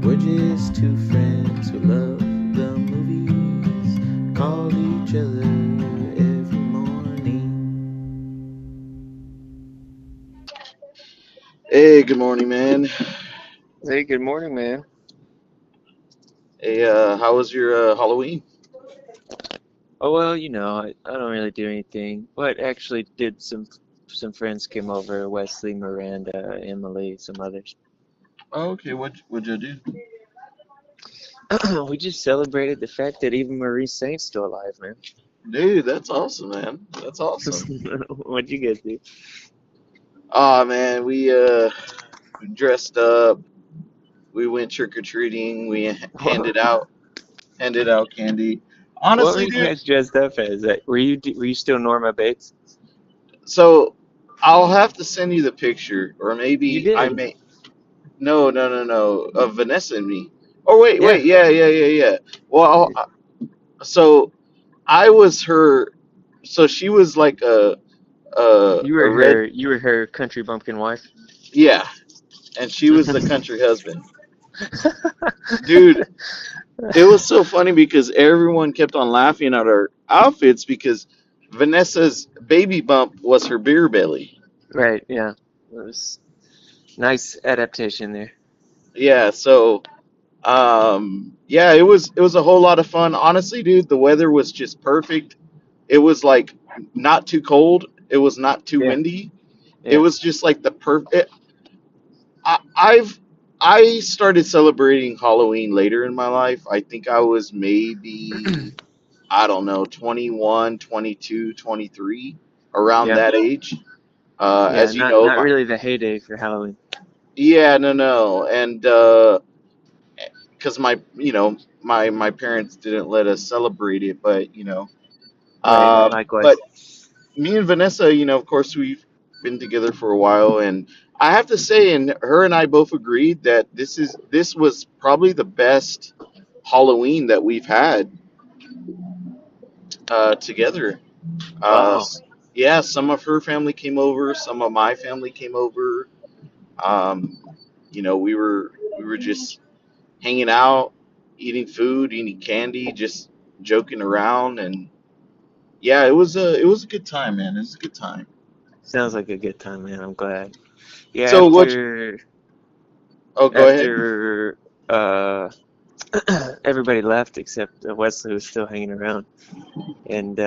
We're just two friends who love the movies, call each other every morning. Hey, good morning, man. Hey, good morning, man. Hey, how was your Halloween? Oh well, I don't really do anything, but actually did some friends came over, Wesley, Miranda, Emily, some others. Oh, okay, what'd you do? We just celebrated the fact that even Marie Saint's still alive, man. Dude, that's awesome, man. That's awesome. What'd you guys do? Oh man, we dressed up. We went trick or treating. We handed What, out candy. what were Honestly, you dude. guys dressed up as? Were you still Norma Bates? So I'll have to send you the picture, or You maybe I did, may. No, no, no, no. Of Vanessa and me. Oh wait, yeah. wait. Yeah, yeah, yeah, yeah. Well, so I was her. So she was like You a were red. her country bumpkin wife. Yeah, and she was the country husband. Dude, it was so funny because everyone kept on laughing at our outfits because Vanessa's baby bump was her beer belly. Right, yeah. It was nice adaptation there. Yeah, so yeah, it was a whole lot of fun. Honestly, dude, the weather was just perfect. It was like not too cold. It was not too Yeah, windy. It yeah. was just like the perfect. I've I started celebrating Halloween later in my life. I think I was maybe, I don't know, 21, 22, 23, around Yeah. that age. Yeah, As you not know, not really the heyday for Halloween. yeah, no, no, and because my parents didn't let us celebrate it, but Right, but likewise. me and Vanessa, of course, we've been together for a while, and I have to say, and her and I both agreed that this was probably the best Halloween that we've had together. Uh, Wow. s- yeah, some of her family came over, some of my family came over. Um, we were just hanging out, eating food, eating candy, just joking around, and yeah, it was a good time, man. It was a good time. Sounds like a good time, man. I'm glad. Yeah, So what? Oh, go ahead. after everybody left except Wesley was still hanging around, and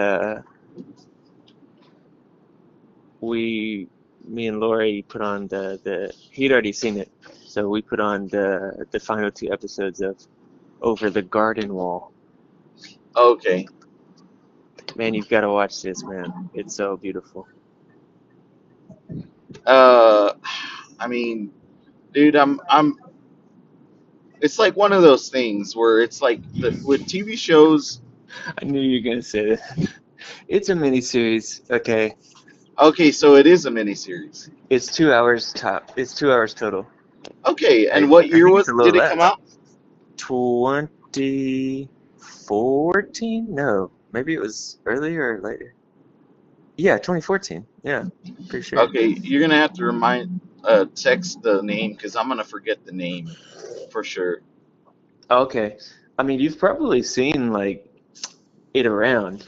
we, me and Lori put on the he'd already seen it, so we put on the final two episodes of Over the Garden Wall. Okay. Man, you've got to watch this, man. It's so beautiful. Uh, I mean, dude, I'm. It's like one of those things where it's like with TV shows. I knew you were gonna say that. It's a miniseries. Okay, Okay, so it is a miniseries. it's 2 hours top. It's 2 hours total. Okay, I and what I year think it's a little did it come less. out? 2014? No, maybe it was earlier or later. Yeah, 2014. Yeah, for sure. Okay, you're gonna have to text the name because I'm gonna forget the name for sure. Okay. I mean, you've probably seen like it around.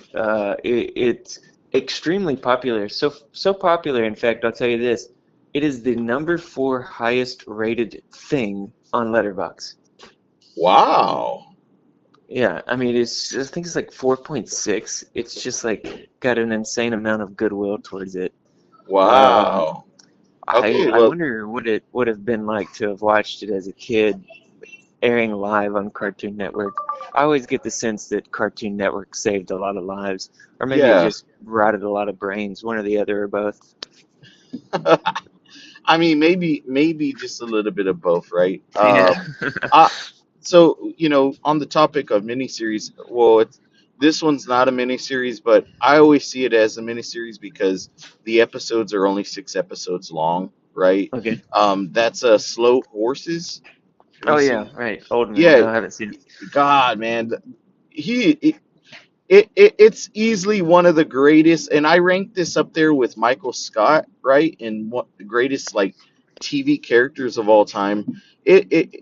It's extremely popular. So popular, in fact, I'll tell you this. It is the number four highest rated thing on Letterboxd. Wow. Yeah, I mean, I think it's like 4.6. It's just like got an insane amount of goodwill towards it. Um, Wow. I Okay, I well, wonder what it would have been like to have watched it as a kid, airing live on Cartoon Network. I always get the sense that Cartoon Network saved a lot of lives, or maybe it yeah. just rotted a lot of brains, one or the other, or both. I mean, maybe just a little bit of both, right? Yeah. Uh, so on the topic of miniseries, well, this one's not a miniseries, but I always see it as a miniseries because the episodes are only 6 episodes long, right? Okay. That's Slow Horses. Have you Oh seen yeah, it? right. Old man. Yeah, No, I haven't seen it. God, man, he it's easily one of the greatest, and I rank this up there with Michael Scott, right? And what the greatest like TV characters of all time.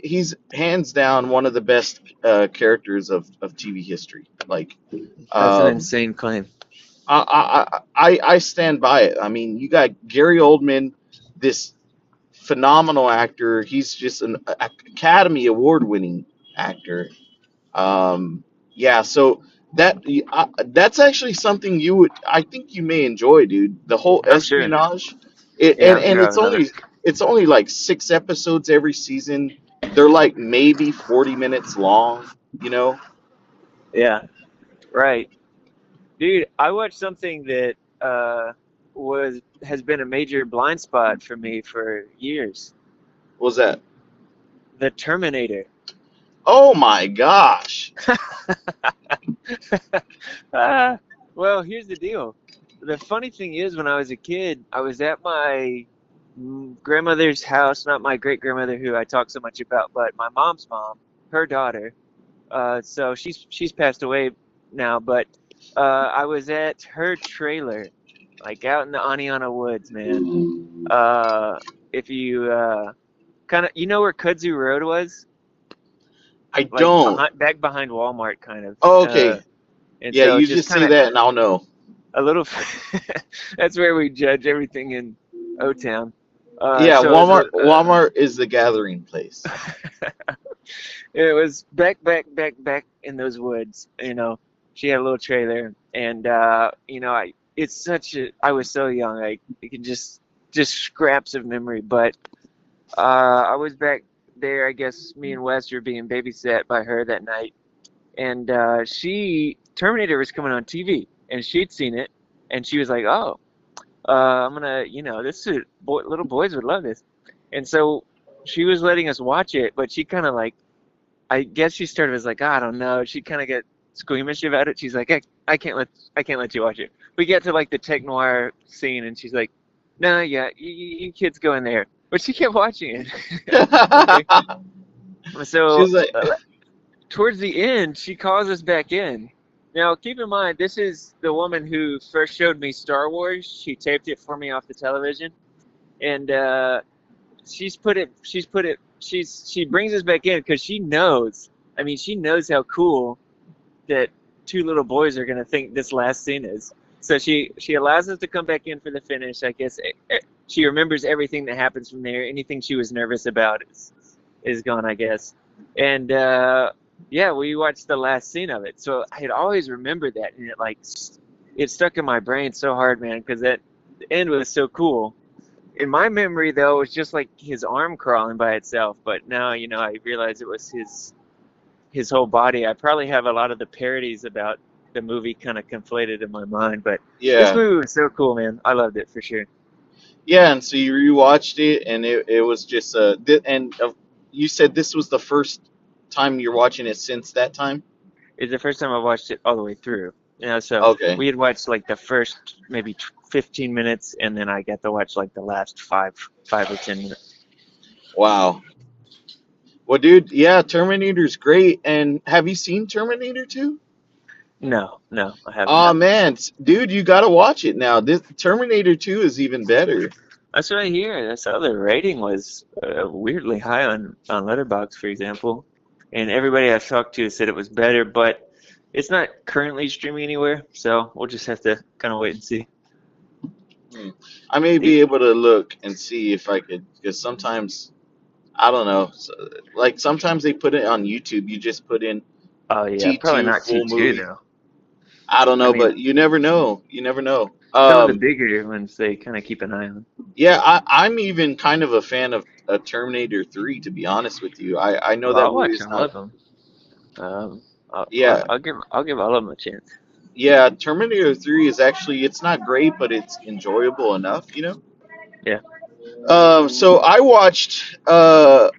he's hands down one of the best characters of TV history. Like, That's an um, insane claim. I stand by it. I mean, you got Gary Oldman, this phenomenal actor. He's just an Academy Award winning actor. Yeah, so that's actually something you would, I think you may enjoy, dude. The whole I'm sure. espionage, Yeah, I'm and sure I would love it. it's only like 6 episodes every season. They're like maybe 40 minutes long. You know, Yeah, right. Dude, I watched something that was has been a major blind spot for me for years. what was that? The Terminator. Oh my gosh! Ah, well, here's the deal. The funny thing is, when I was a kid, I was at my grandmother's house, not my great grandmother who I talk so much about, but my mom's mom, her daughter. So she's passed away now, but I was at her trailer, like out in the Aniana Woods, man. Uh, if you kind of, you know where Kudzu Road was, I like don't. back behind Walmart, kind of. Oh, okay. And Yeah, so you just just kind say of that and I'll know. a little. That's where we judge everything in O Town. Yeah, So it was Walmart is the gathering place. it was back in those woods. You know, she had a little trailer, and you know, it's such a. I was so young, you could just scraps of memory, but I was back there. I guess me and Wes were being babysat by her that night, and she Terminator was coming on TV, and she'd seen it, and she was like, "Oh, I'm gonna, you know, this is little boys would love this," and so she was letting us watch it, but she kind of like, I guess she started as like, I don't know. She kind of got squeamish about it. She's like, I can't let you watch it. We get to like the tech noir scene, and she's like, no, yeah, you kids go in there. But she kept watching it. Okay, so She's like, towards the end, she calls us back in. Now, keep in mind, this is the woman who first showed me Star Wars. She taped it for me off the television, and she brings us back in because she knows. I mean, she knows how cool that two little boys are gonna think this last scene is. So she allows us to come back in for the finish. I guess she remembers everything that happens from there. Anything she was nervous about is gone, I guess. And yeah, we watched the last scene of it. So I had always remembered that, and it stuck in my brain so hard, man, because that the end was so cool. In my memory, though, it was just like his arm crawling by itself. But now, you know, I realize it was his whole body. I probably have a lot of the parodies about the movie kind of conflated in my mind. But this yeah, movie was so cool, man. I loved it for sure. yeah, and so you rewatched it, and it was just you said this was the first time you're watching it since that time. It's the first time I watched it all the way through. You know, so Okay, we had watched like the first maybe 15 minutes, and then I got to watch like the last five or 10 minutes. wow. Well, dude, yeah, Terminator's great. And have you seen Terminator 2? No, no, I have Oh not. man, dude, you got to watch it now. This Terminator 2 is even better. That's what I hear. That's how the rating was weirdly high on Letterboxd, for example. And everybody I've talked to said it was better, but it's not currently streaming anywhere, so we'll just have to kind of wait and see. Hmm. I may The- be able to look and see if I could, because sometimes I don't know. Like sometimes they put it on YouTube. You just put in Oh yeah, probably T2 not full T2 movie. though. I don't I know, mean, but you never know. You never know. some of the bigger ones they kind of keep an eye on. Yeah, I'm even kind of a fan of Terminator 3, to be honest with you. I know Well, that I'll movie watch is all not. of them. I'll, I'll, Yeah, I'll give all of them a chance. yeah. Terminator 3 is actually it's not great, but it's enjoyable enough. Yeah. So I watched. I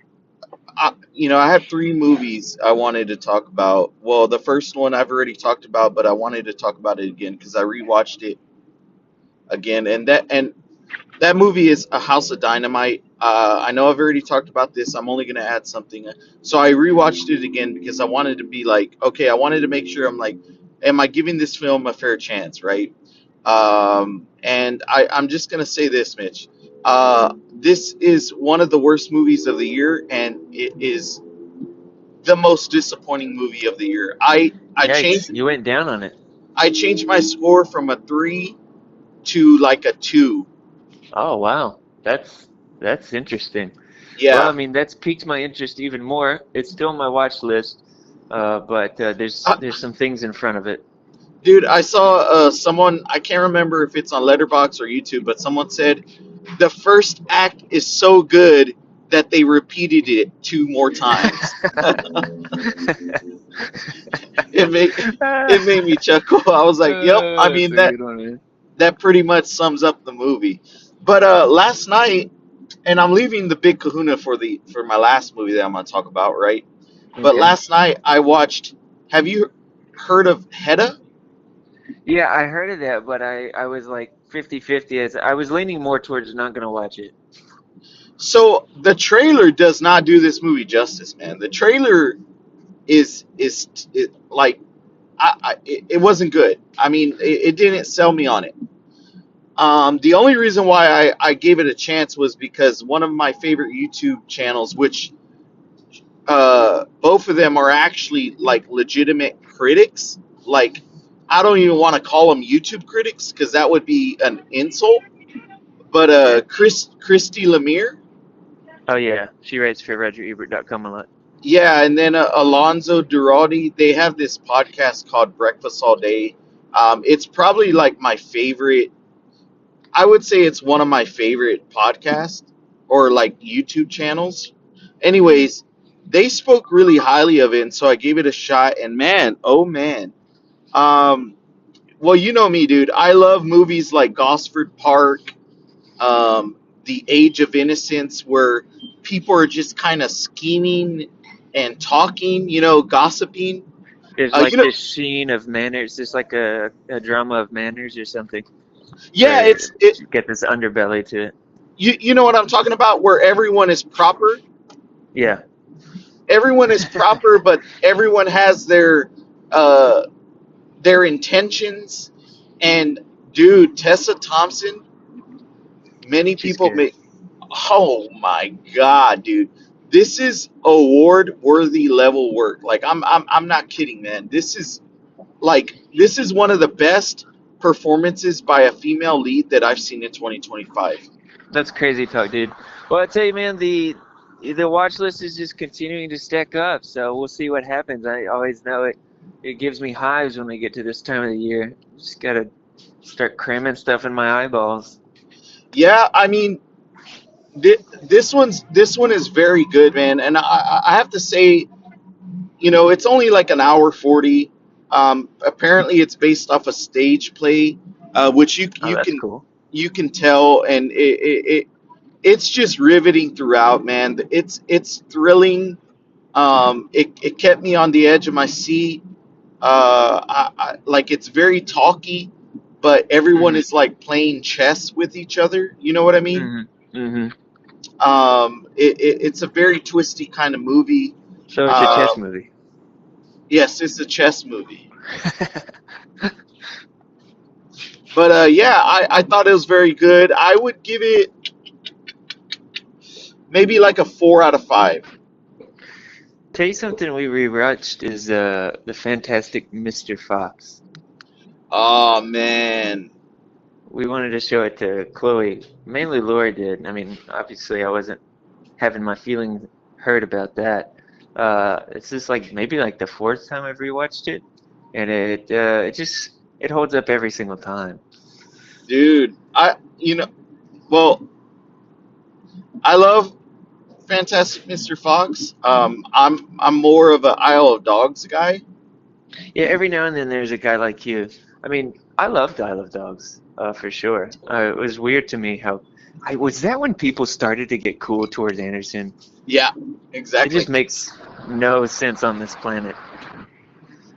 have three movies I wanted to talk about. Well, the first one I've already talked about, but I wanted to talk about it again because I rewatched it again, and that movie is A House of Dynamite. I know I've already talked about this. I'm only going to add something. So I rewatched it again because I wanted to be like, okay, I wanted to make sure I'm like, am I giving this film a fair chance, right? And I'm just going to say this, Mitch. this is one of the worst movies of the year, and it is the most disappointing movie of the year. I Yikes, changed you went down on it. I changed my score from a 3 to like a 2. Oh wow, that's interesting. Well, I Yeah. mean, that's piqued my interest even more. It's still on my watch list, but Uh, there's some things in front of it. dude, I saw someone, I can't remember if it's on Letterboxd or YouTube, but someone said the first act is so good that they repeated it 2 more times. It made it made me chuckle. I was like, "Yep." I That's mean a good one, man. that pretty much sums up the movie. But last night, and I'm leaving the Big Kahuna for my last movie that I'm gonna talk about, right? But Okay. last night I watched. Have you heard of Hedda? Yeah, I heard of that, but I was like 50-50 as I was leaning more towards not gonna watch it. So the trailer does not do this movie justice, man. The trailer is like it wasn't good. I mean, it didn't sell me on it. The only reason why I gave it a chance was because one of my favorite YouTube channels, which both of them are actually like legitimate critics. Like, I don't even want to call them YouTube critics because that would be an insult. But Yeah. Christy Lemire, Oh yeah, she writes for RogerEbert.com a lot. yeah, and then Alonzo Duralde. They have this podcast called Breakfast All Day. It's probably like my favorite. I would say it's one of my favorite podcasts or like YouTube channels. Hmm. Anyways, they spoke really highly of it, and so I gave it a shot. And man, oh man, um, well, you know me, dude. I love movies like Gosford Park, The Age of Innocence, where people are just kind of scheming and talking, gossiping. There's You like know, this sheen of manners. There's like a drama of manners or something, yeah, where it's you get this underbelly to it. you know what I'm talking about, where everyone is proper. Yeah. Everyone is proper, but everyone has uh, their intentions. And dude, Tessa Thompson, many She's people good. make. Oh my god, dude, this is award worthy level work. Like I'm not kidding, man. This is one of the best performances by a female lead that I've seen in 2025. That's crazy talk, dude. Well, I tell you, man, the watch list is just continuing to stack up. So we'll see what happens. I always know it gives me hives when we get to this time of the year. Just gotta start cramming stuff in my eyeballs. Yeah, I mean, this one is very good, man. And I have to say, it's only like an hour 40. Apparently, it's based off a stage play, which you Oh, you that's can cool. you can tell, and it's just riveting throughout, man. It's thrilling. It kept me on the edge of my seat. Like it's very talky, but everyone Mhm. is like playing chess with each other. You know what I mean? Mhm. Mhm. It's a very twisty kind of movie. So it's a chess Um, movie. yes, it's a chess movie. But yeah, I thought it was very good. I would give it maybe like a 4 out of 5. Tell you something we rewatched is the Fantastic Mr. Fox. Oh man, We wanted to show it to Chloe. Mainly Laura did. I mean, obviously I wasn't having my feelings hurt about that. It's just like maybe like the fourth time I've rewatched it, and it holds up every single time. dude, well, I love Fantastic Mr. Fox. I'm more of a Isle of Dogs guy. Yeah, every now and then there's a guy like you. I mean, I loved Isle of Dogs, for sure. It was weird to me how I was that when people started to get cool towards Anderson. Yeah, It just exactly. makes no sense on this planet.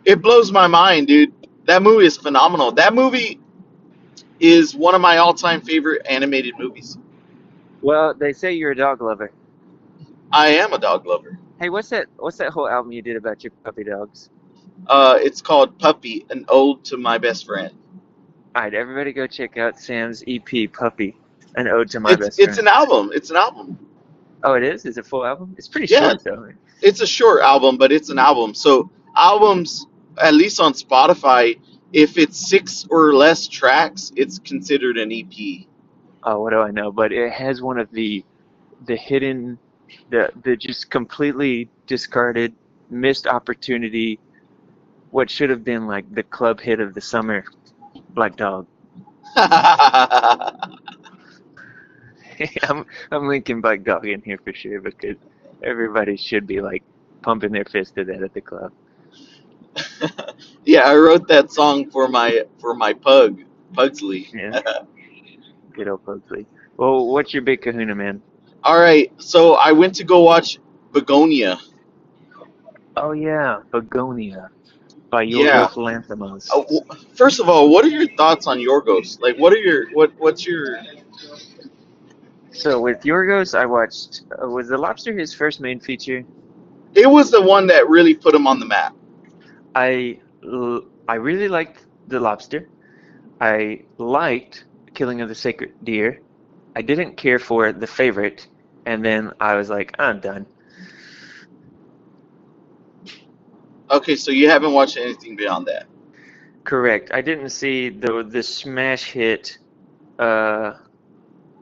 It blows my mind, dude. That movie is phenomenal. That movie is one of my all-time favorite animated movies. Well, they say you're a dog lover. I am a dog lover. Hey, what's that whole album you did about your puppy dogs? It's called Puppy, an ode to my best friend. All right, everybody go check out Sam's EP Puppy. An ode to my It's best it's friend. an album. It's an album. Oh, it is? Is it a full album? It's pretty Yeah, short though. it's a short album, but it's an album. So albums, at least on Spotify, if it's 6 or less tracks, it's considered an EP. Oh, what do I know? But it has one of the hidden, the just completely discarded, missed opportunity. What should have been like the club hit of the summer, Black Dog. I'm linking Black Dog in here for sure because everybody should be like pumping their fist to that at the club. Yeah, I wrote that song for my Pugsley. Yeah, good old Pugsley. Well, what's your big kahuna, man? All right, so I went to go watch Begonia. Oh yeah, Bugonia by Yeah. Yorgos Lanthimos. Uh, First of all, what are your thoughts on Yorgos? Like, what's your? So with Yorgos, I watched. Was The Lobster his first main feature? It was the one that really put him on the map. I really liked The Lobster. I liked Killing of the Sacred Deer. I didn't care for The Favorite, and then I was like, I'm done. Okay, so you haven't watched anything beyond that. Correct. I didn't see the smash hit uh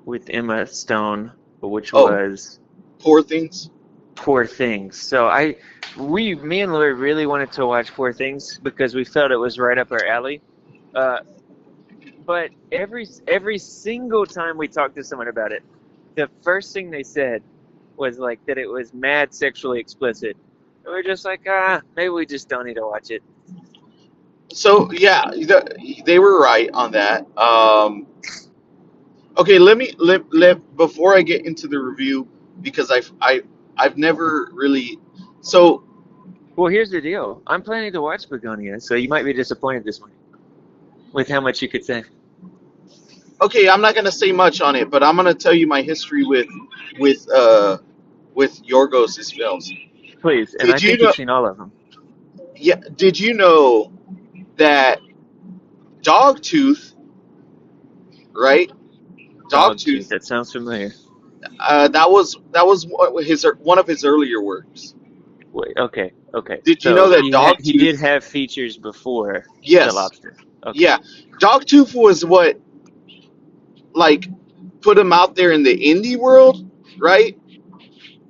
with Emma Stone, which Oh, was Poor Things. Poor Things. So me and Lori really wanted to watch Poor Things because we felt it was right up our alley. Uh, but every single time we talked to someone about it, the first thing they said was like that it was mad sexually explicit. And we're just like, maybe we just don't need to watch it. So yeah, they were right on that. Okay, let before I get into the review because I've never really. So Well, here's the deal. I'm planning to watch Begonia, so you might be disappointed this morning with how much you could say. okay, I'm not gonna say much on it, but I'm gonna tell you my history with uh with Yorgos's films. Please, and I Did you think you've know? seen all of them. Yeah, did you know that Dogtooth, right? Dogtooth, Dogtooth. that sounds familiar. That was one of his earlier works. Wait, okay, okay. Did you know So that he did Dogtooth? have features before The Yes, Lobster. Okay. yeah. Dogtooth was what like put him out there in the indie world, right?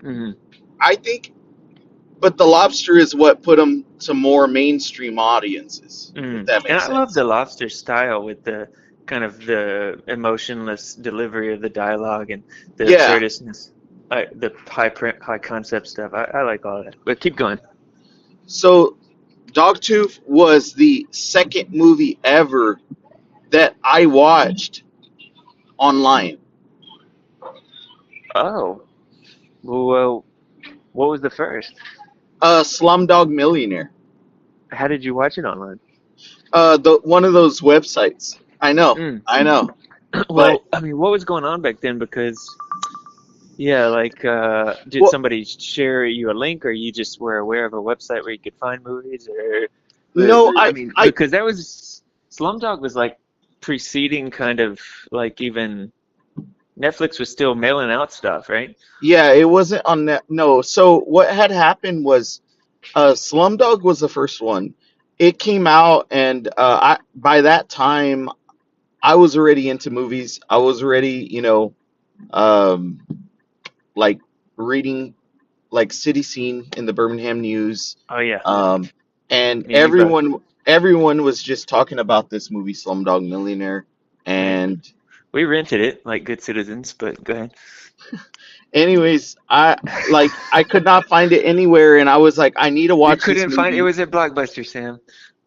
Hmm. I think, but the Lobster is what put him to more mainstream audiences, if Mm. that And makes I love sense. The Lobster style with the kind of the emotionless delivery of the dialogue and the Yeah. absurdness, the high concept stuff. I like all that. But keep going. So Dogtooth was the second movie ever that I watched online. Oh, well, what was the first? Slumdog Millionaire. How did you watch it online? The one of those websites. Mm. I know, but Well, I mean, what was going on back then? Because yeah, like, did well, somebody share you a link, or you just were aware of a website where you could find movies, or, no, I mean, I, because that was Slumdog was like preceding kind of like even Netflix was still mailing out stuff, right? yeah, it wasn't on that. No, so what had happened was, Slumdog was the first one. It came out, and I by that time I was already into movies. I was already, um, like reading like City Scene in the Birmingham News, Oh yeah, um, and me and you both. everyone was just talking about this movie, Slumdog Millionaire, Right. and We rented it like good citizens, but go ahead. anyways, I could not find it anywhere, and I was like, I need to You watch this couldn't find it movie. was at Blockbuster, Sam.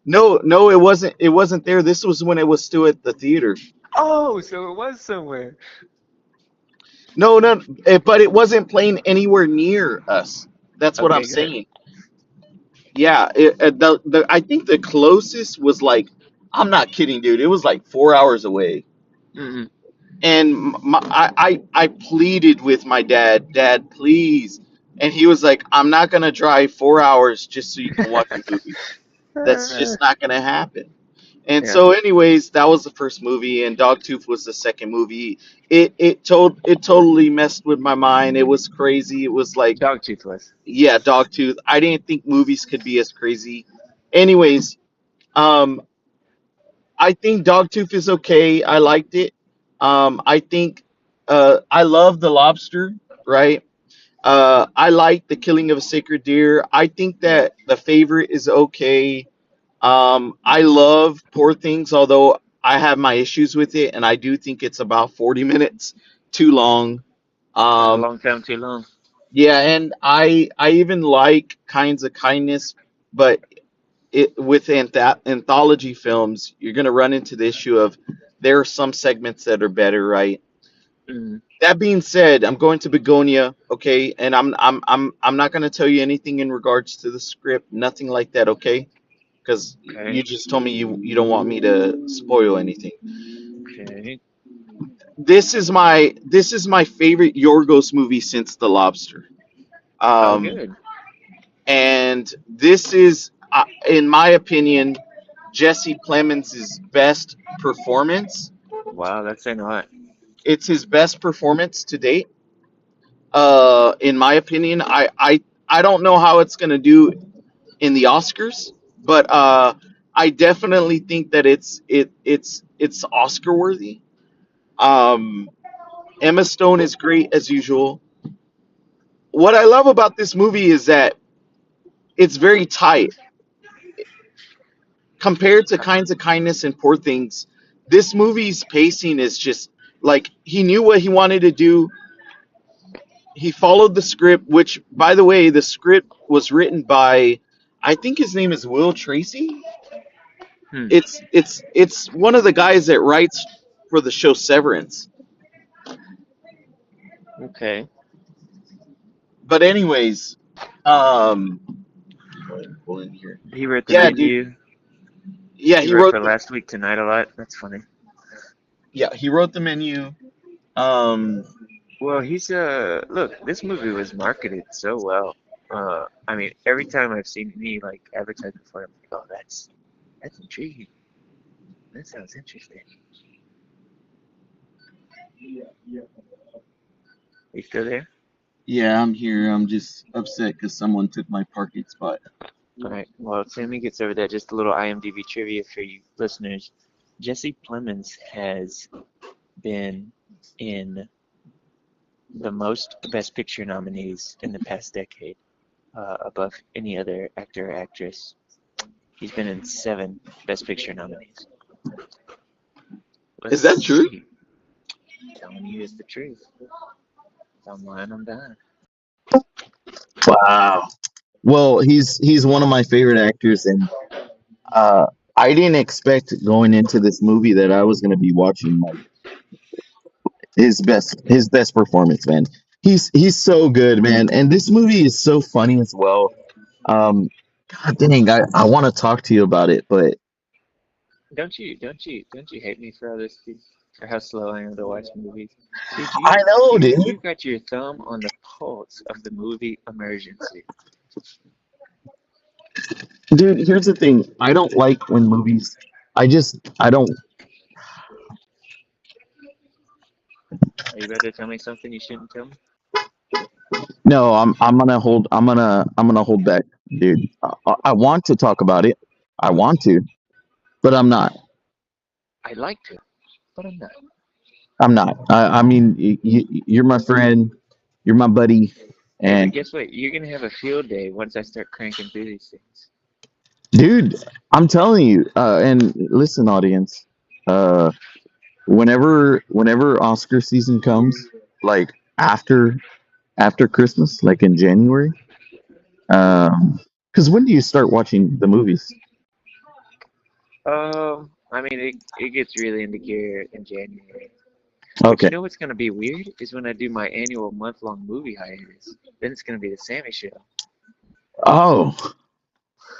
No, no, it wasn't. It wasn't there. This was when it was still at the theater. Oh, so it was somewhere. No, no, but it wasn't playing anywhere near us. That's what I'm Okay, good. saying. Yeah, I think the closest was like, I'm not kidding, dude. It was like 4 hours away, Mm-mm. and I pleaded with my dad, Dad, please, and he was like, I'm not gonna drive 4 hours just so you can watch a movie. That's just not gonna happen. And Yeah. so, anyways, that was the first movie, and Dogtooth was the second movie. It totally messed with my mind. It was crazy. It was like, Dogtooth was. yeah, Dogtooth. I didn't think movies could be as crazy. Anyways, um, I think Dogtooth is okay. I liked it. I think I love the Lobster, right? I like the Killing of a Sacred Deer. I think Yeah. that the favorite is okay. I love Poor Things, although I have my issues with it, and I do think it's about 40 minutes too long. A Um, long time too long. yeah, and I even like Kinds of Kindness, but with anthology films, you're going to run into the issue of there are some segments that are better, right? Mm, That being said, I'm going to Begonia, okay, and I'm not going to tell you anything in regards to the script, nothing like that, okay? Because okay. you just told me you don't want me to spoil anything. Okay. This is my favorite Yorgos movie since The Lobster. Oh, Um, good. and this is, in my opinion, Jesse Plemons' best performance. Wow, that's saying a lot. It's his best performance to date. In my opinion, I don't know how it's gonna do in the Oscars, but I definitely think that it's Oscar worthy. Um, Emma Stone is great as usual. What I love about this movie is that it's very tight compared to Uh, Kinds of Kindness and Poor Things. This movie's pacing is just like he knew what he wanted to do. He followed the script, which, by the way, the script was written by, I think his name is Will Tracy. hmm. It's one of the guys that writes for the show Severance. Okay. But anyways, um, go ahead and pull in here. He wrote the Yeah, dude. menu. Yeah, He he wrote wrote for the Last Week Tonight a lot. That's funny. he wrote the menu. Um, Well, he's look, this movie was marketed so well. I mean, every time I've seen any like advertisement for it, I'm like, oh, that's intriguing. That sounds interesting. Are you still there? yeah, I'm here. I'm just upset because someone took my parking spot. All right. Well, Sammy gets over that. Just a little IMDb trivia for you listeners. Jesse Plemons has been in the most Best Picture nominees in the past decade, above any other actor or actress. He's been in 7 Best Picture nominees. Is Let's that true? see. Telling you is the truth. If I'm lying, I'm dying. Wow. Well, he's one of my favorite actors, and uh, I didn't expect going into this movie that I was going to be watching like his best performance, man. He's so good, man, and this movie is so funny as well. Um, God dang, I want to talk to you about it, but Don't you hate me for all this, dude? For how slow I am to watch movies? Dude, I you know, you dude. you got your thumb on the pulse of the movie emergency. Dude, here's the thing. I don't like when movies. I don't. Are you about to tell me something you shouldn't tell me? No, I'm gonna hold back, dude. I want to talk about it. I want to, but I'm not. I'd like to, but I'm not. I'm not. I mean, you're my friend. You're my buddy, Hey, but and guess what? You're gonna have a field day once I start cranking through these things. dude, I'm telling you. And listen, audience. Uh, whenever Oscar season comes, like after Christmas, like in January. Because when do you start watching the movies? I mean, it gets really into gear in January. But Okay. you know what's gonna be weird is when I do my annual month-long movie hiatus. Then it's gonna be the Sammy Show. Oh,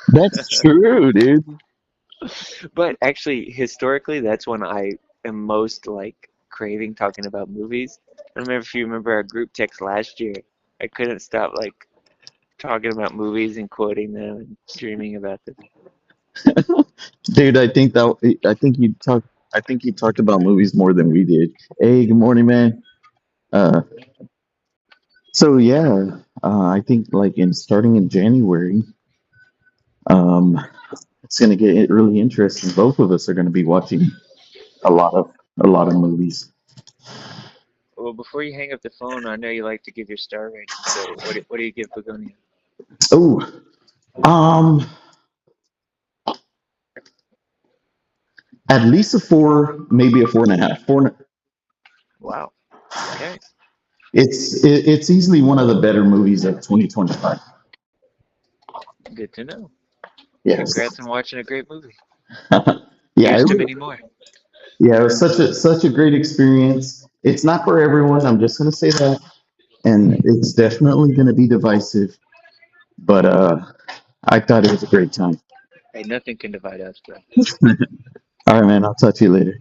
that's true, dude. But actually, historically, that's when I am most like craving talking about movies. I don't remember if you remember our group text last year. I couldn't stop like talking about movies and quoting them and dreaming about them. Dude, I think you talked about movies more than we did. Hey, good morning, man. Uh, so yeah, I think like in starting in January, um, it's gonna get really interesting. Both of us are gonna be watching a lot of a lot of movies. Well, before you hang up the phone, I know you like to give your star rating. So what do you give Bugonia? Oh, um, at least a four, maybe a four and a half. Wow. Okay. It's easily one of the better movies of 2025. Good to know. Yes. Congrats on watching a great movie. Yeah, Here's to many more. yeah, it was such a great experience. It's not for everyone. I'm just gonna say that, and it's definitely gonna be divisive. But I thought it was a great time. Hey, nothing can divide us, bro. All right, man. I'll talk to you later.